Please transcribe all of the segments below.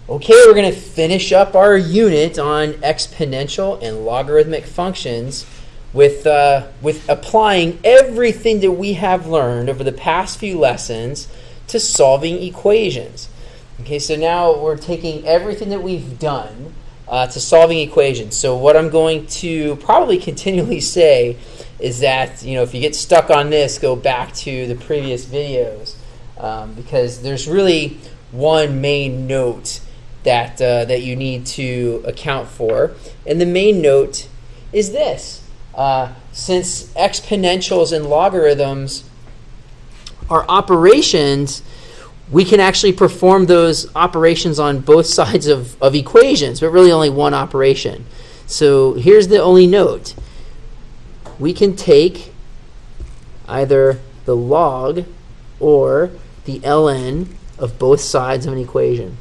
Okay, we're going to finish up our unit on exponential and logarithmic functions with applying everything that we have learned over the past few lessons to solving equations. Okay, so now we're taking everything that we've done to solving equations. So what I'm going to probably continually say is that, if you get stuck on this, go back to the previous videos because there's really one main note that you need to account for. And the main note is this. Since exponentials and logarithms are operations, we can actually perform those operations on both sides of equations, but really only one operation. So here's the only note. We can take either the log or the ln of both sides of an equation.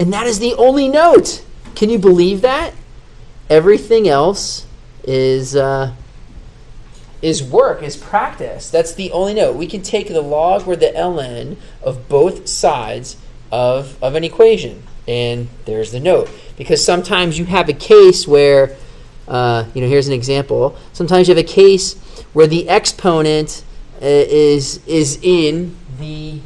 And that is the only note. Can you believe that? Everything else is work, is practice. That's the only note. We can take the log or the ln of both sides of an equation. And there's the note. Because sometimes you have a case where, here's an example. Sometimes you have a case where the exponent is in the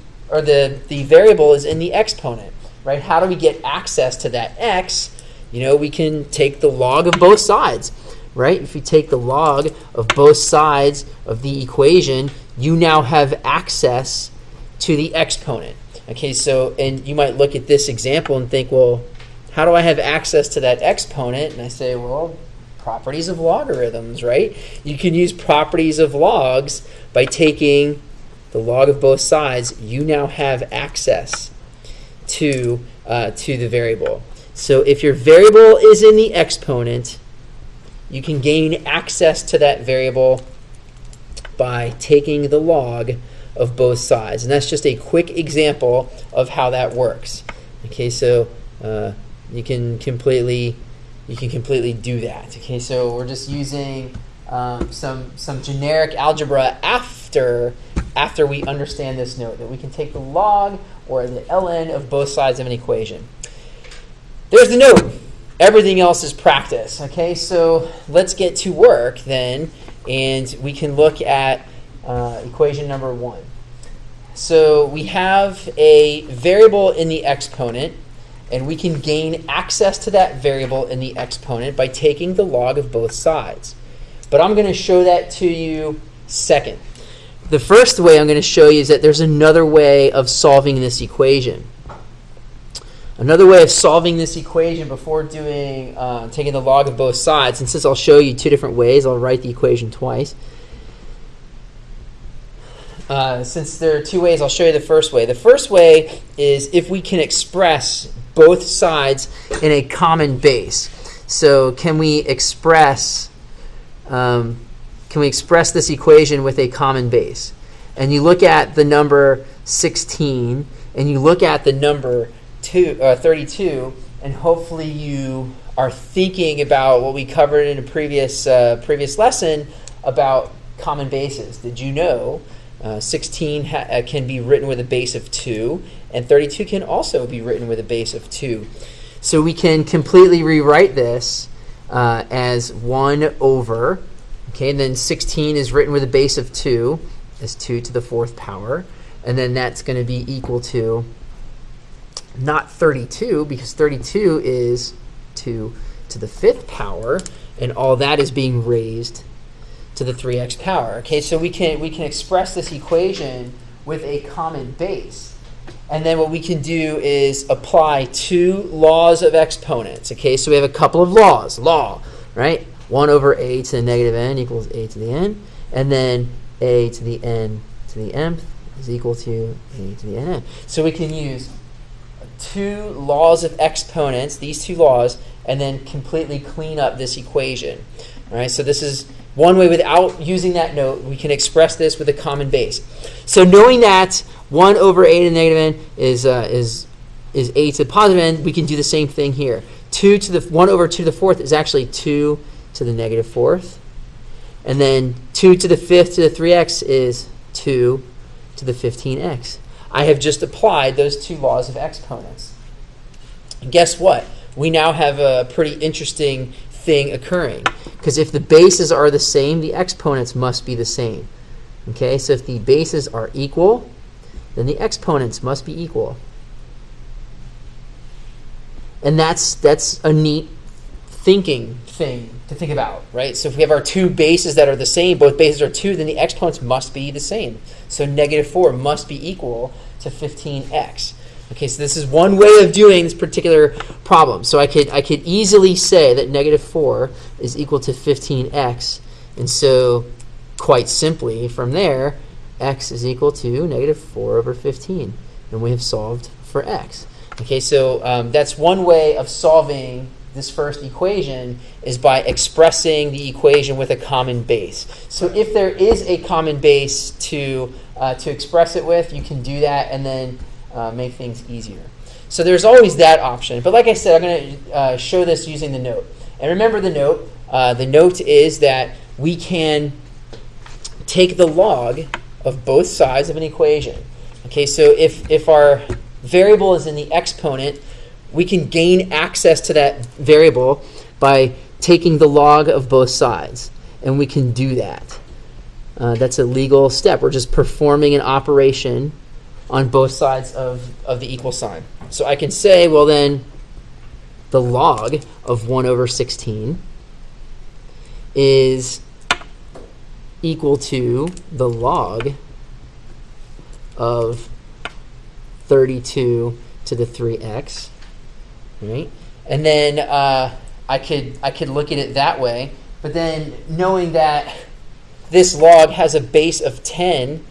variable is in the exponent. Right? How do we get access to that x? We can take the log of both sides. Right? If you take the log of both sides of the equation, you now have access to the exponent. Okay, so, and you might look at this example and think, well, how do I have access to that exponent? And I say, well, properties of logarithms, right? You can use properties of logs by taking the log of both sides. You now have access to the variable. So if your variable is in the exponent, you can gain access to that variable by taking the log of both sides. And that's just a quick example of how that works. Okay, so you can completely do that. Okay, so we're just using some generic algebra after we understand this note, that we can take the log or the ln of both sides of an equation. There's the note. Everything else is practice. Okay, so let's get to work then, and we can look at equation number 1. So we have a variable in the exponent, and we can gain access to that variable in the exponent by taking the log of both sides. But I'm going to show that to you second. The first way I'm going to show you is that there's another way of solving this equation. Another way of solving this equation before doing taking the log of both sides, and since I'll show you two different ways, I'll write the equation twice. Since there are two ways, I'll show you the first way. The first way is if we can express both sides in a common base. So can we express this equation with a common base? And you look at the number 16, and you look at the number 32, and hopefully you are thinking about what we covered in a previous lesson about common bases. Did you know 16 can be written with a base of 2, and 32 can also be written with a base of 2. So we can completely rewrite this as 1 over, okay, and then 16 is written with a base of 2 as 2 to the 4th power, and then that's going to be equal to not 32, because 32 is 2 to the 5th power, and all that is being raised to the 3x power. Okay, so we can express this equation with a common base. And then what we can do is apply two laws of exponents. Okay, so we have a couple of laws. Law, right? 1 over a to the negative n equals a to the n. And then a to the n to the mth is equal to a to the nn. So we can use two laws of exponents, these two laws, and then completely clean up this equation. All right, so this is one way without using that note. We can express this with a common base. So knowing that 1 over a to the negative n is a to the positive n, we can do the same thing here. 1 over 2 to the 4th is actually 2 to the negative 4th. And then 2 to the 5th to the 3x is 2 to the 15x. I have just applied those two laws of exponents. And guess what? We now have a pretty interesting thing occurring. Because if the bases are the same, the exponents must be the same. Okay, so if the bases are equal, then the exponents must be equal. And that's a neat thinking thing to think about, right? So if we have our two bases that are the same, both bases are 2, then the exponents must be the same. So -4 must be equal to 15x. Okay, so this is one way of doing this particular problem. So I could easily say that -4 is equal to 15x, and so quite simply from there, x is equal to -4/15, and we have solved for x. Okay, so that's one way of solving this first equation, is by expressing the equation with a common base. So if there is a common base to express it with, you can do that and then make things easier. So there's always that option. But like I said, I'm going to show this using the note. And remember the note. The note is that we can take the log of both sides of an equation. Okay, so if our variable is in the exponent, we can gain access to that variable by taking the log of both sides. And we can do that. That's a legal step. We're just performing an operation on both sides of the equal sign. So I can say, well then, the log of 1/16 is equal to the log of 32 to the 3x, right? And then I could look at it that way, but then knowing that this log has a base of 10,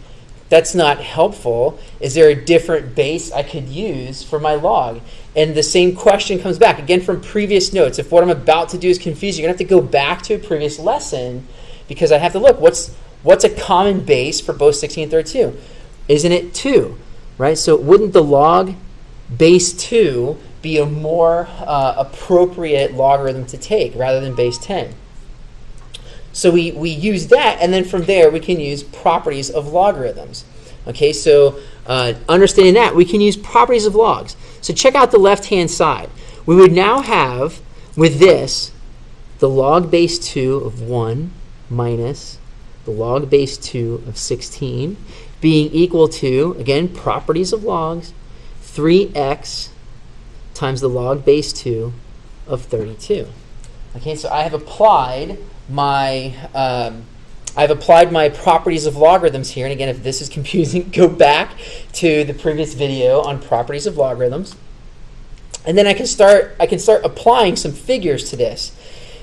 that's not helpful. Is there a different base I could use for my log? And the same question comes back, again from previous notes. If what I'm about to do is confusing, you're going to have to go back to a previous lesson, because I have to look, what's a common base for both 16 and 32? Isn't it 2? Right? So wouldn't the log base 2 be a more appropriate logarithm to take rather than base 10? So we use that, and then from there we can use properties of logarithms. Okay, so understanding that, we can use properties of logs. So check out the left-hand side. We would now have, with this, the log base 2 of 1 minus the log base 2 of 16 being equal to, again, properties of logs, 3x times the log base 2 of 32. Okay, so I have applied my properties of logarithms here. And again, if this is confusing, go back to the previous video on properties of logarithms. And then I can start applying some figures to this.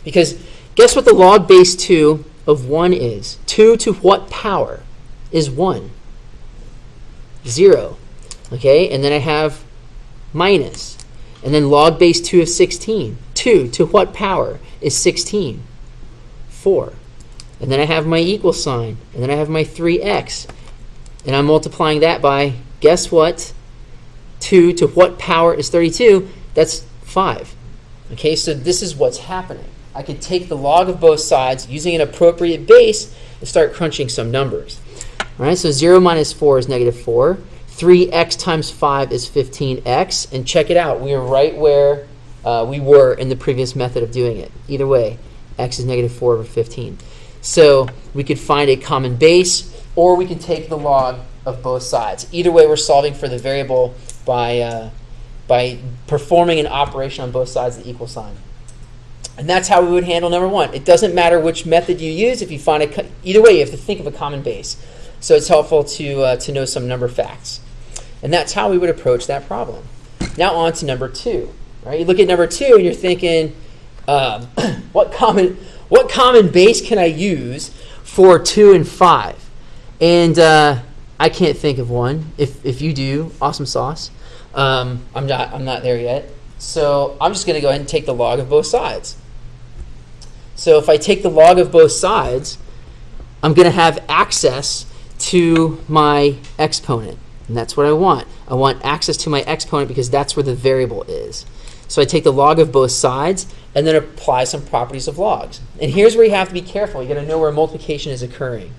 Because guess what the log base 2 of 1 is? 2 to what power is 1? 0. Okay, and then I have minus. And then log base 2 of 16. 2 to what power is 16? 4. And then I have my equal sign. And then I have my 3x. And I'm multiplying that by, guess what? 2 to what power is 32? That's 5. Okay, so this is what's happening. I could take the log of both sides using an appropriate base and start crunching some numbers. All right, so 0 minus 4 is -4. 3x times 5 is 15x. And check it out. We are right where we were in the previous method of doing it. Either way, x is -4/15. So we could find a common base, or we can take the log of both sides. Either way, we're solving for the variable by performing an operation on both sides of the equal sign. And that's how we would handle number 1. It doesn't matter which method you use. If you find either way, you have to think of a common base. So it's helpful to know some number facts. And that's how we would approach that problem. Now on to number 2. Right? You look at number 2 and you're thinking, what common base can I use for 2 and 5? And I can't think of one. If you do, awesome sauce. I'm not there yet. So I'm just going to go ahead and take the log of both sides. So if I take the log of both sides, I'm going to have access to my exponent. And that's what I want. I want access to my exponent because that's where the variable is. So I take the log of both sides and then apply some properties of logs. And here's where you have to be careful. You've got to know where multiplication is occurring.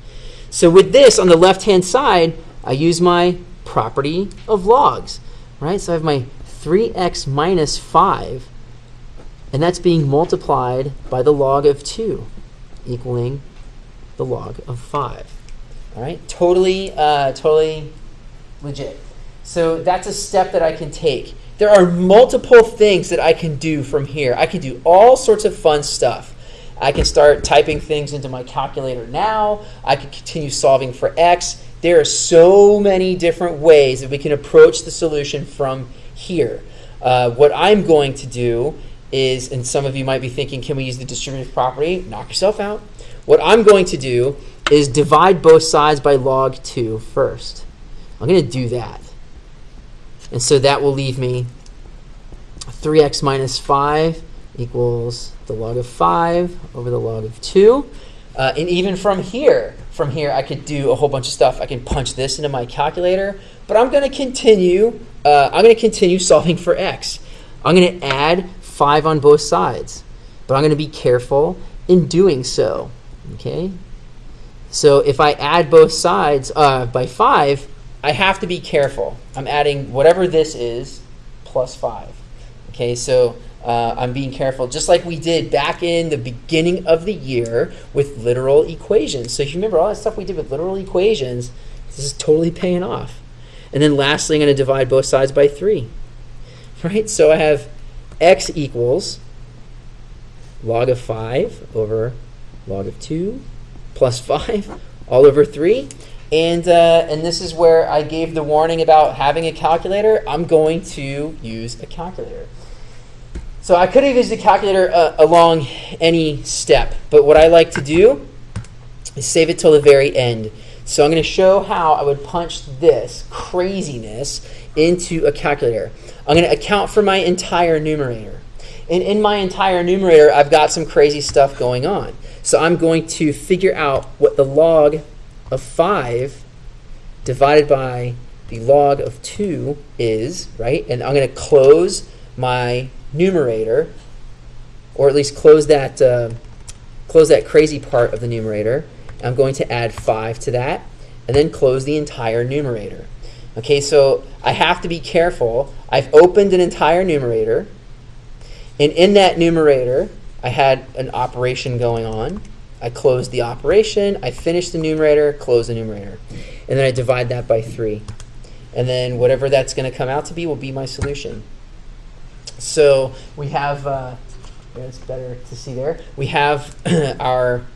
So with this, on the left-hand side, I use my property of logs. Right? So I have my 3x minus 5, and that's being multiplied by the log of 2, equaling the log of 5. All right, totally legit. So that's a step that I can take. There are multiple things that I can do from here. I can do all sorts of fun stuff. I can start typing things into my calculator now. I can continue solving for x. There are so many different ways that we can approach the solution from here. What I'm going to do is, and some of you might be thinking, can we use the distributive property? Knock yourself out. What I'm going to do is divide both sides by log 2 first. I'm going to do that. And so that will leave me 3x minus 5 equals the log of 5 over the log of 2. And even from here I could do a whole bunch of stuff. I can punch this into my calculator, but I'm going to continue solving for x. I'm going to add 5 on both sides, but I'm going to be careful in doing so. Okay? So if I add both sides by 5, I have to be careful. I'm adding whatever this is plus 5. Okay, so I'm being careful, just like we did back in the beginning of the year with literal equations. So if you remember all that stuff we did with literal equations, this is totally paying off. And then lastly, I'm going to divide both sides by 3. Right, so I have x equals log of 5 over log of 2 plus 5 all over 3. And this is where I gave the warning about having a calculator. I'm going to use a calculator. So I could have used a calculator along any step, but what I like to do is save it till the very end. So I'm going to show how I would punch this craziness into a calculator. I'm going to account for my entire numerator. And in my entire numerator, I've got some crazy stuff going on. So I'm going to figure out what the log of 5 divided by the log of 2 is, right? And I'm going to close my numerator, or at least close that crazy part of the numerator. I'm going to add 5 to that, and then close the entire numerator. Okay, so I have to be careful. I've opened an entire numerator, and in that numerator, I had an operation going on. I closed the operation, I finished the numerator, close the numerator. And then I divide that by 3. And then whatever that's going to come out to be will be my solution. So we have, it's better to see there, we have our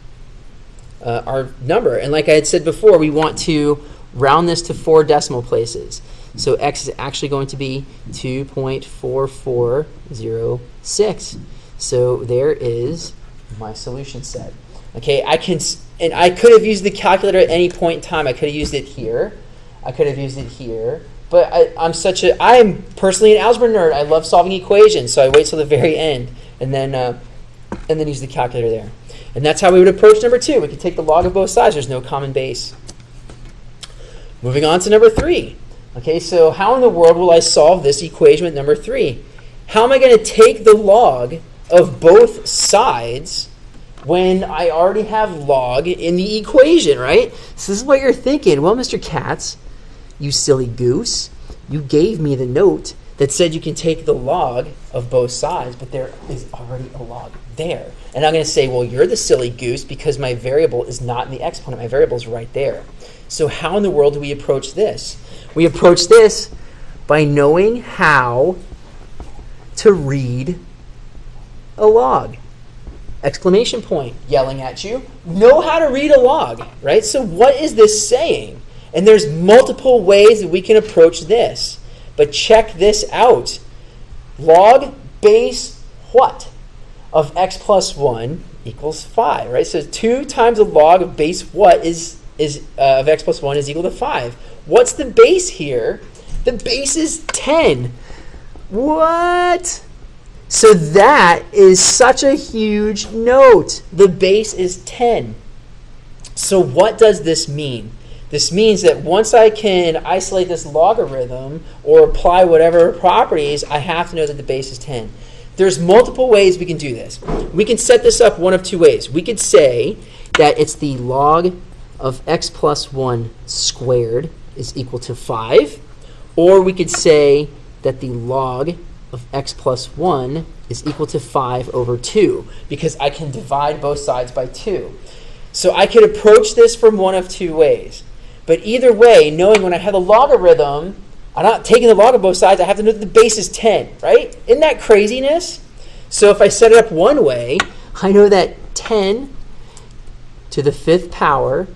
number. And like I had said before, we want to round this to 4 decimal places. So x is actually going to be 2.4406. So there is my solution set. Okay, I could have used the calculator at any point in time. I could have used it here. I could have used it here. But I am personally an algebra nerd. I love solving equations, so I wait till the very end and then use the calculator there. And that's how we would approach number 2. We could take the log of both sides. There's no common base. Moving on to number 3. Okay, so how in the world will I solve this equation with number 3? How am I going to take the log of both sides when I already have log in the equation, right? So this is what you're thinking. Well, Mr. Katz, you silly goose, you gave me the note that said you can take the log of both sides, but there is already a log there. And I'm going to say, well, you're the silly goose because my variable is not in the exponent. My variable is right there. So how in the world do we approach this? We approach this by knowing how to read a log. Exclamation point, yelling at you. Know how to read a log, right? So what is this saying? And there's multiple ways that we can approach this. But check this out. Log base what? Of x plus 1 equals 5, right? So 2 times the log of base what of x plus 1 is equal to 5. What's the base here? The base is 10. What? So that is such a huge note. The base is 10. So what does this mean? This means that once I can isolate this logarithm or apply whatever properties, I have to know that the base is 10. There's multiple ways we can do this. We can set this up one of 2 ways. We could say that it's the log of x plus 1 squared is equal to 5. Or we could say that the log of x plus 1 is equal to 5 over 2, because I can divide both sides by 2. So I could approach this from one of two ways. But either way, knowing when I have a logarithm, I'm not taking the log of both sides, I have to know that the base is 10, right? Isn't that craziness? So if I set it up one way, I know that 10 to the 5th power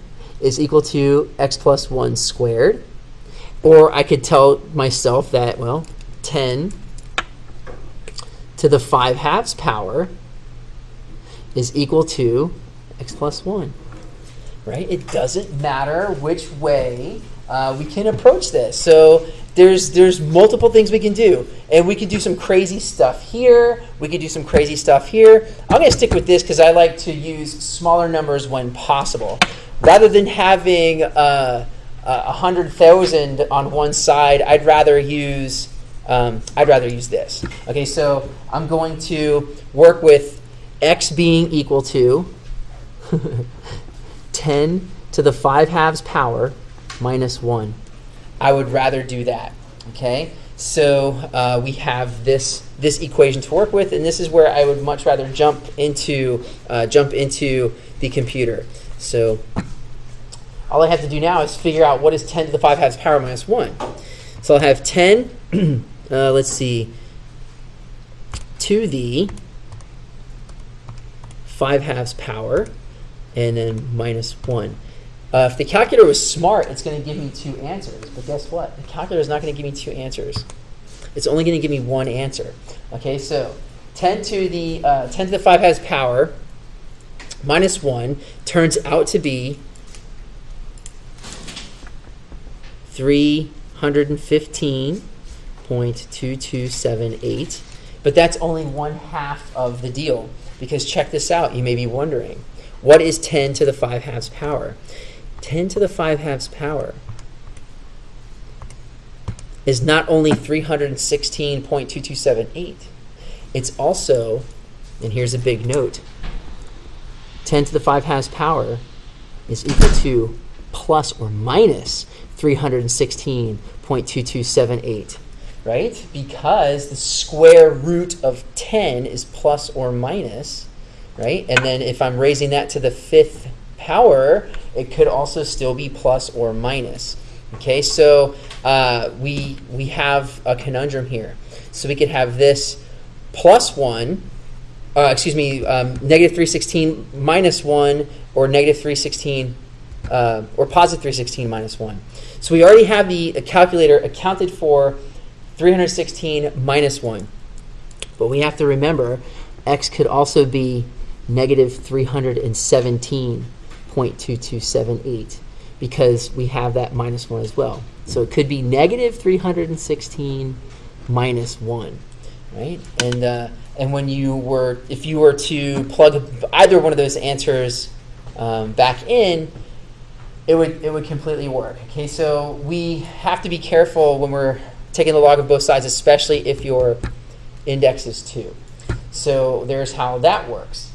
is equal to x plus 1 squared. Or I could tell myself that, well, 10 to the 5/2 power is equal to x plus 1. Right? It doesn't matter which way we can approach this. So there's multiple things we can do. And we can do some crazy stuff here. We can do some crazy stuff here. I'm going to stick with this because I like to use smaller numbers when possible. Rather than having 100,000 on one side, I'd rather use this. Okay, so I'm going to work with x being equal to 10 to the 5/2 power minus 1. I would rather do that. Okay, so we have this equation to work with, and this is where I would much rather jump into the computer. So all I have to do now is figure out what is 10 to the 5/2 power minus 1. So I'll have 10, let's see, to the 5/2 power, and then minus 1. If the calculator was smart, it's going to give me two answers. But guess what? The calculator is not going to give me two answers. It's only going to give me one answer. Okay, so 10 to the 5/2 power minus 1 turns out to be 315.2278. But that's only 1/2 of the deal. Because check this out, you may be wondering. What is 10 to the 5/2 power? 10 to the 5/2 power is not only 316.2278, it's also, and here's a big note, 10 to the 5/2 power is equal to plus or minus 316.2278, right? Because the square root of 10 is plus or minus, right? And then if I'm raising that to the 5th power, it could also still be plus or minus. Okay, so we have a conundrum here. So we could have this plus 1, negative 316 minus 1, or negative 316, or positive 316 minus 1. So we already have the calculator accounted for 316 minus 1. But we have to remember, x could also be negative 317.2278 because we have that minus 1 as well. So it could be negative 316 minus 1, right? And when if you were to plug either one of those answers back in, it would completely work. Okay, so we have to be careful when we're taking the log of both sides, especially if your index is 2. So there's how that works.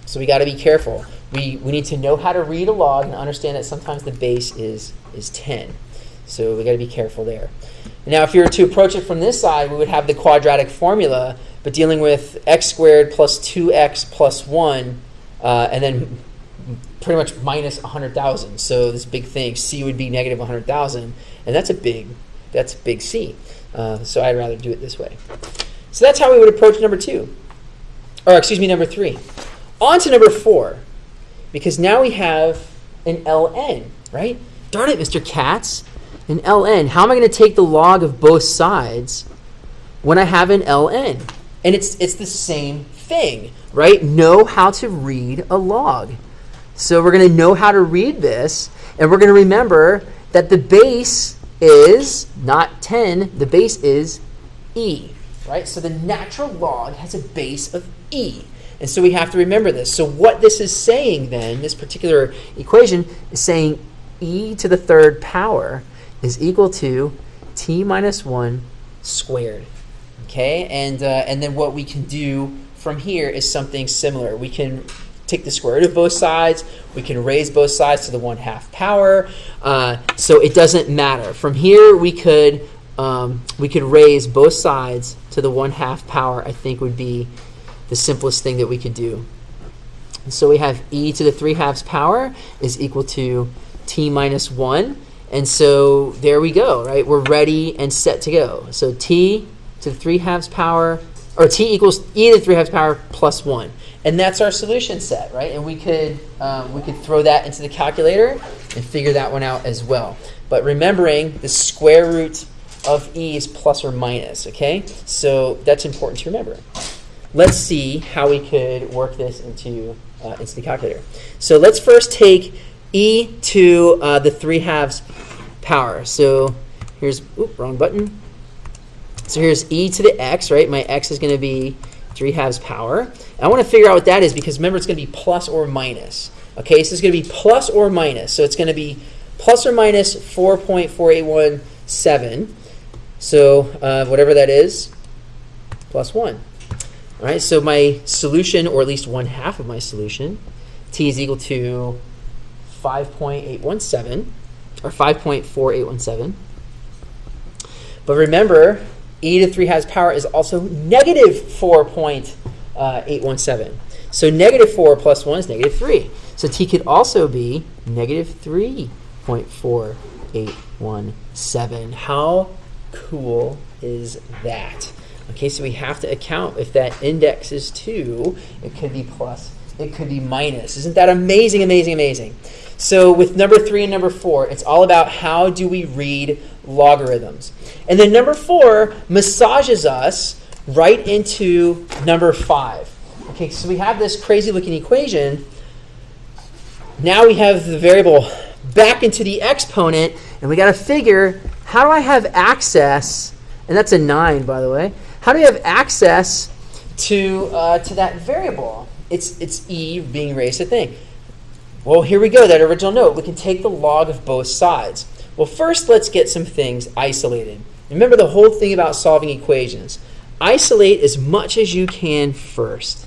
So we got to be careful. We need to know how to read a log and understand that sometimes the base is 10. So we got to be careful there. Now, if you were to approach it from this side, we would have the quadratic formula, but dealing with x squared plus 2x plus 1, and then pretty much minus 100,000. So this big thing, c would be negative 100,000, and that's a big C. So I'd rather do it this way. So that's how we would approach number 3. On to number 4, because now we have an ln, right? Darn it, Mr. Katz. An ln. How am I going to take the log of both sides when I have an ln? And it's the same thing, right? Know how to read a log. So we're going to know how to read this, and we're going to remember that the base is not 10, the base is e, right? So the natural log has a base of e. And so we have to remember this. So what this is saying then, this particular equation is saying e to the 3rd power is equal to t minus 1 squared. Okay, and then what we can do from here is something similar. We can take the square root of both sides. We can raise both sides to the 1/2 power. So it doesn't matter. From here, we could we could raise both sides to the 1/2 power, I think would be the simplest thing that we could do. And so we have e to the 3/2 power is equal to t minus 1. And so there we go, right? We're ready and set to go. So t to the 3/2 power, or t equals e to the 3/2 power plus 1. And that's our solution set, right? And we could throw that into the calculator and figure that one out as well. But remembering the square root of e is plus or minus, okay? So that's important to remember. Let's see how we could work this into the calculator. So let's first take e to the 3/2 power. So here's, wrong button. So here's e to the x, right? My x is going to be 3/2 power. And I want to figure out what that is because remember it's going to be plus or minus. Okay, so it's going to be plus or minus. So it's going to be plus or minus 4.4817. So whatever that is, plus 1. All right, so my solution, or at least 1/2 of my solution, t is equal to 5.817, or 5.4817. But remember, e to the 3/2 power is also negative 4.817. So negative 4 plus 1 is negative 3. So t could also be negative 3.4817. How cool is that? Okay, so we have to account if that index is 2, it could be plus, it could be minus. Isn't that amazing, amazing, amazing? So with number 3 and number 4, it's all about how do we read logarithms. And then number 4 massages us right into number 5. Okay, so we have this crazy looking equation. Now we have the variable back into the exponent, and we got to figure, how do I have access, and that's a 9, by the way, how do we have access to that variable? It's e being raised to thing. Well, here we go, that original note. We can take the log of both sides. Well, first let's get some things isolated. Remember the whole thing about solving equations. Isolate as much as you can first.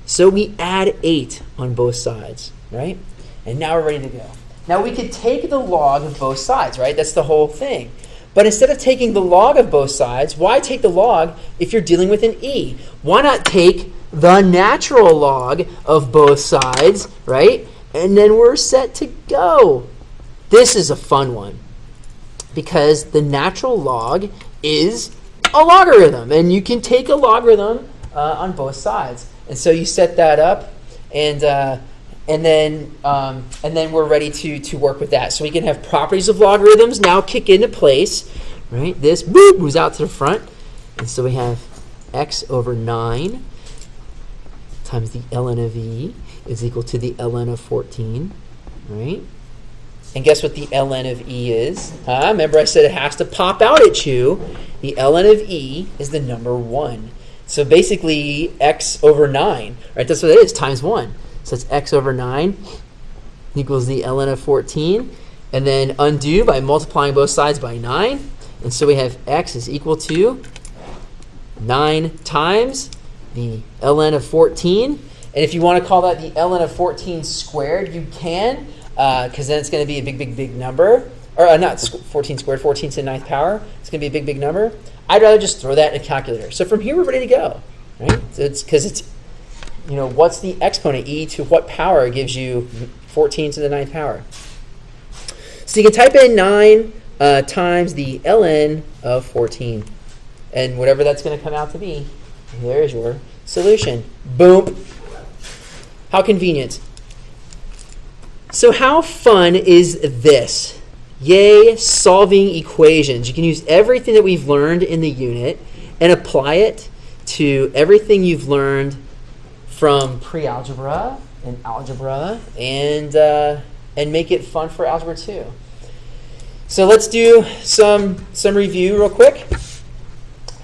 So we add 8 on both sides, right? And now we're ready to go. Now we could take the log of both sides, right? That's the whole thing. But instead of taking the log of both sides, why take the log if you're dealing with an e? Why not take the natural log of both sides, right? And then we're set to go. This is a fun one because the natural log is a logarithm, and you can take a logarithm on both sides. And so you set that up, and then we're ready to work with that. So we can have properties of logarithms now kick into place, right? This moves out to the front, and so we have x over 9 times the ln of e is equal to the ln of 14, right? And guess what the ln of e is? Remember I said it has to pop out at you. The ln of e is the number 1. So basically x over 9, right? That's what it is, times 1. So it's x over 9 equals the ln of 14. And then undo by multiplying both sides by 9. And so we have x is equal to 9 times the ln of 14. And if you want to call that the ln of 14 squared, you can, because then it's going to be a big, big, big number. Or not 14 squared, 14 to the 9th power. It's going to be a big, big number. I'd rather just throw that in a calculator. So from here, we're ready to go, right? So it's because it's, you know, what's the exponent? E to what power gives you 14 to the 9th power? So you can type in 9 times the ln of 14. And whatever that's going to come out to be, there's your solution. Boom. How convenient. So how fun is this? Yay, solving equations. You can use everything that we've learned in the unit and apply it to everything you've learned from pre-algebra and algebra, and make it fun for Algebra 2. So let's do some review real quick.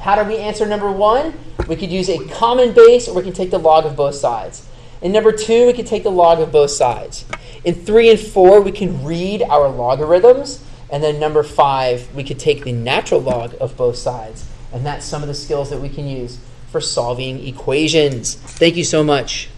How do we answer number 1? We could use a common base, or we can take the log of both sides. In number 2, we can take the log of both sides. In 3 and 4, we can read our logarithms. And then number 5, we could take the natural log of both sides. And that's some of the skills that we can use for solving equations. Thank you so much.